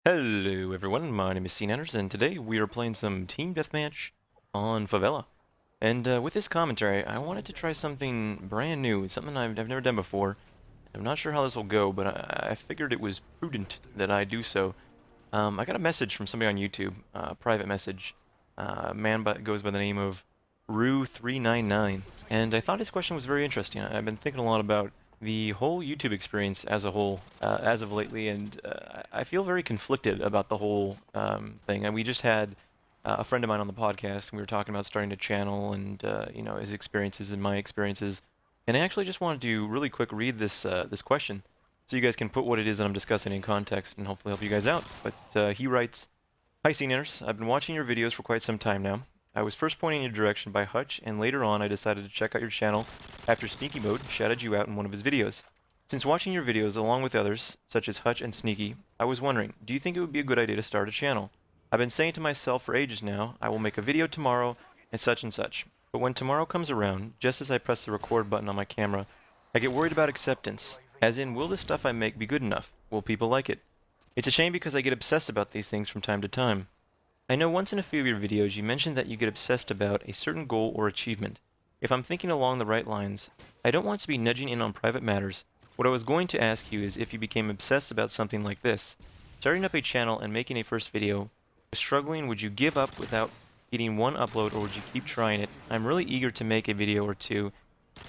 Hello everyone, my name is SeaNanners, and today we are playing some Team Deathmatch on Favela. And with this commentary, I wanted to try something brand new, something I've never done before. I'm not sure how this will go, but I figured it was prudent that I do so. I got a message from somebody on YouTube, a private message. A man goes by the name of Rue399, and I thought his question was very interesting. I've been thinking a lot about the whole YouTube experience as a whole, as of lately, and I feel very conflicted about the whole thing. And we just had a friend of mine on the podcast, and we were talking about starting a channel and his experiences and my experiences. And I actually just wanted to really quick read this question, so you guys can put what it is that I'm discussing in context and hopefully help you guys out. But he writes, "Hi SeaNanners, I've been watching your videos for quite some time now. I was first pointed in your direction by Hutch, and later on I decided to check out your channel after Sneaky Mode shouted you out in one of his videos. Since watching your videos along with others, such as Hutch and Sneaky, I was wondering, do you think it would be a good idea to start a channel? I've been saying to myself for ages now, I will make a video tomorrow and such. But when tomorrow comes around, just as I press the record button on my camera, I get worried about acceptance. As in, will the stuff I make be good enough? Will people like it? It's a shame because I get obsessed about these things from time to time. I know once in a few of your videos you mentioned that you get obsessed about a certain goal or achievement. If I'm thinking along the right lines, I don't want to be nudging in on private matters. What I was going to ask you is if you became obsessed about something like this. Starting up a channel and making a first video, struggling, would you give up without getting one upload, or would you keep trying it? I'm really eager to make a video or two,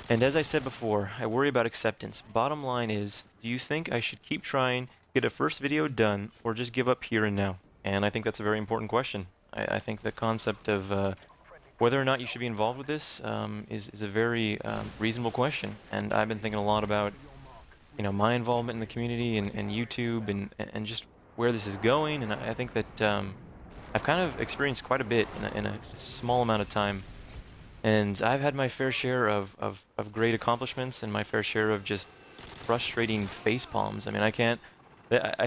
and as I said before, I worry about acceptance. Bottom line is, do you think I should keep trying, get a first video done, or just give up here and now?" And I think that's a very important question. I think the concept of whether or not you should be involved with this is a very reasonable question. And I've been thinking a lot about, my involvement in the community and YouTube and just where this is going. And I think that I've kind of experienced quite a bit in a small amount of time. And I've had my fair share of great accomplishments and my fair share of just frustrating face palms. I mean, I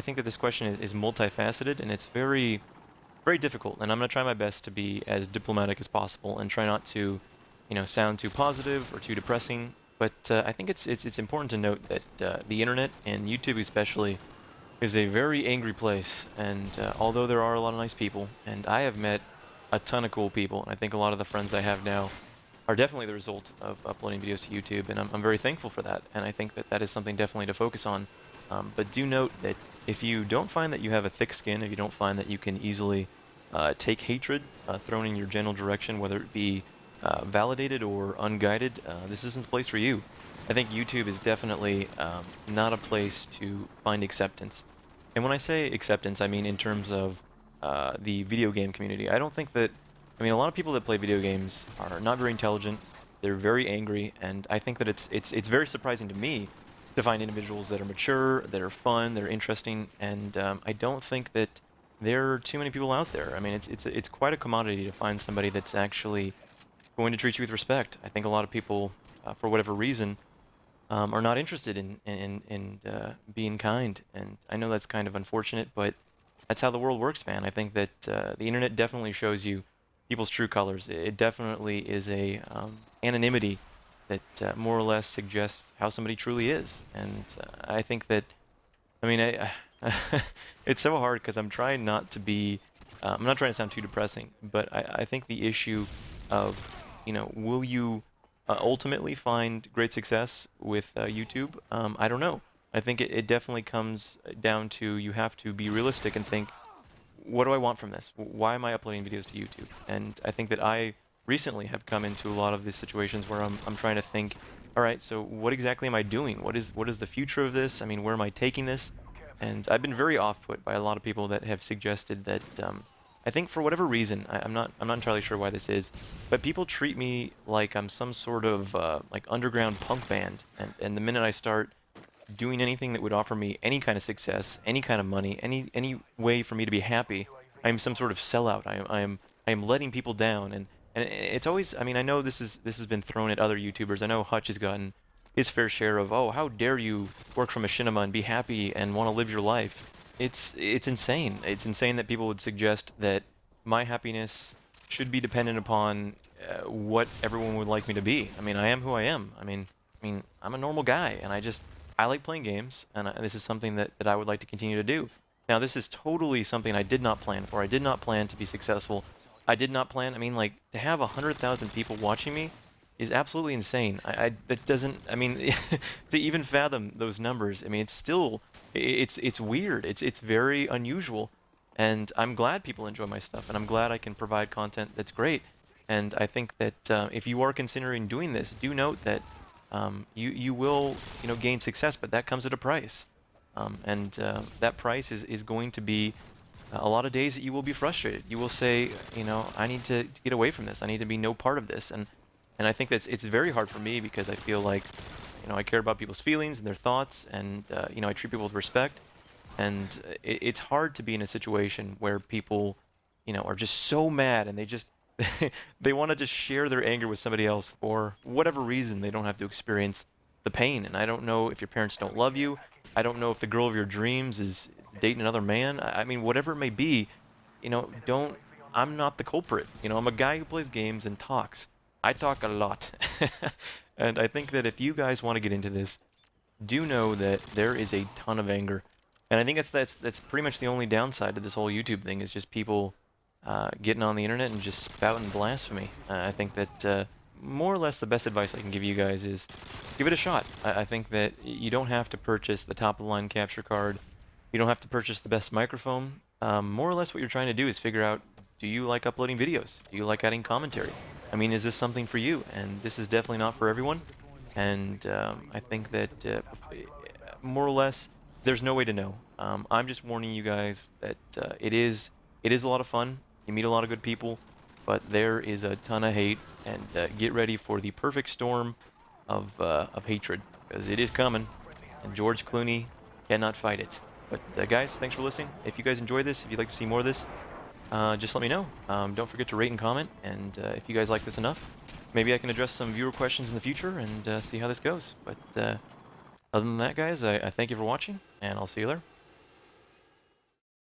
think that this question is multifaceted, and it's very, very difficult. And I'm going to try my best to be as diplomatic as possible and try not to, sound too positive or too depressing. But I think it's important to note that the internet, and YouTube especially, is a very angry place. And although there are a lot of nice people, and I have met a ton of cool people, and I think a lot of the friends I have now are definitely the result of uploading videos to YouTube, and I'm very thankful for that. And I think that that is something definitely to focus on. But do note that if you don't find that you have a thick skin, if you don't find that you can easily take hatred thrown in your general direction, whether it be validated or unguided, this isn't the place for you. I think YouTube is definitely not a place to find acceptance. And when I say acceptance, I mean in terms of the video game community. I don't think that, a lot of people that play video games are not very intelligent, they're very angry, and I think that it's very surprising to me to find individuals that are mature, that are fun, that are interesting, and I don't think that there are too many people out there. I mean, it's quite a commodity to find somebody that's actually going to treat you with respect. I think a lot of people, for whatever reason, are not interested in being kind, and I know that's kind of unfortunate, but that's how the world works, man. I think that the internet definitely shows you people's true colors. It definitely is a anonymity that more or less suggests how somebody truly is. And I think that, it's so hard because I'm trying not to be, I'm not trying to sound too depressing, but I think the issue of, will you ultimately find great success with YouTube? I don't know. I think it definitely comes down to you have to be realistic and think, what do I want from this? Why am I uploading videos to YouTube? And I think that I recently have come into a lot of these situations where I'm trying to think, all right, so what exactly am I doing? What is the future of this? I mean, where am I taking this? And I've been very off-put by a lot of people that have suggested that I think for whatever reason, I'm not entirely sure why this is, but people treat me like I'm some sort of like underground punk band, and the minute I start doing anything that would offer me any kind of success, any kind of money, any way for me to be happy, I am some sort of sellout. I am letting people down, and it's always, I know this has been thrown at other YouTubers. I know Hutch has gotten his fair share of, oh, how dare you work for Machinima and be happy and want to live your life. It's insane. It's insane that people would suggest that my happiness should be dependent upon what everyone would like me to be. I am who I am. I'm a normal guy, and I like playing games, and this is something that I would like to continue to do. Now, this is totally something I did not plan for. I did not plan to be successful. I did not plan, I mean, like, to have 100,000 people watching me is absolutely insane. That doesn't, I mean, to even fathom those numbers, I mean, it's still, it's weird. It's very unusual. And I'm glad people enjoy my stuff, and I'm glad I can provide content that's great. And I think that if you are considering doing this, do note that you will, gain success, but that comes at a price. And that price is going to be a lot of days that you will be frustrated. You will say, I need to get away from this. I need to be no part of this. And I think it's very hard for me because I feel like, I care about people's feelings and their thoughts, and I treat people with respect. And it's hard to be in a situation where people, are just so mad and they just they want to just share their anger with somebody else for whatever reason. They don't have to experience the pain. And I don't know if your parents don't love you. I don't know if the girl of your dreams is dating another man. I mean, whatever it may be, don't. I'm not the culprit. I'm a guy who plays games and talks. I talk a lot. And I think that if you guys want to get into this, do know that there is a ton of anger. And I think that's pretty much the only downside to this whole YouTube thing, is just people getting on the internet and just spouting blasphemy. I think that more or less the best advice I can give you guys is give it a shot. I think that you don't have to purchase the top-of-the-line capture card. You don't have to purchase the best microphone. More or less what you're trying to do is figure out, do you like uploading videos? Do you like adding commentary? I mean, is this something for you? And this is definitely not for everyone. And I think that more or less, there's no way to know. I'm just warning you guys that it is a lot of fun. You meet a lot of good people, but there is a ton of hate, and get ready for the perfect storm of hatred, because it is coming, and George Clooney cannot fight it. But guys, thanks for listening. If you guys enjoyed this, if you'd like to see more of this, just let me know. Don't forget to rate and comment, and if you guys like this enough, maybe I can address some viewer questions in the future and see how this goes. But other than that, guys, I thank you for watching, and I'll see you there.